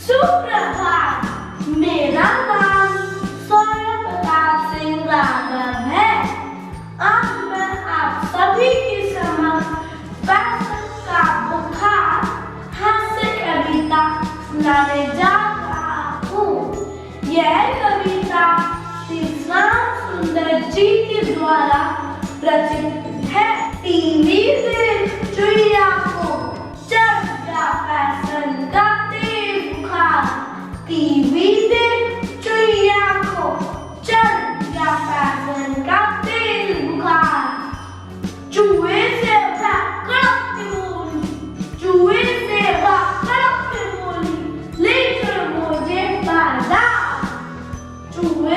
सुप्रभात। मेरा नाम सूर्य प्रताप सिंह राघव है। आज मैं आप सभी के समक्ष पैशन का बुखार हास्य कविता सुनाने जा रहा हूँ। यह कविता श्री श्याम सुंदर जी के द्वारा रचित है। टीवी से चुईया को चढ़ गया पैशन का तेज बुखार। टीवी से चुईया को चढ़ गया पैशन का तेज बुखार। चूहे से वह कड़कती बोली, चूहे से वह कड़कती बोली, लेकर मुझे बाजार। चूहे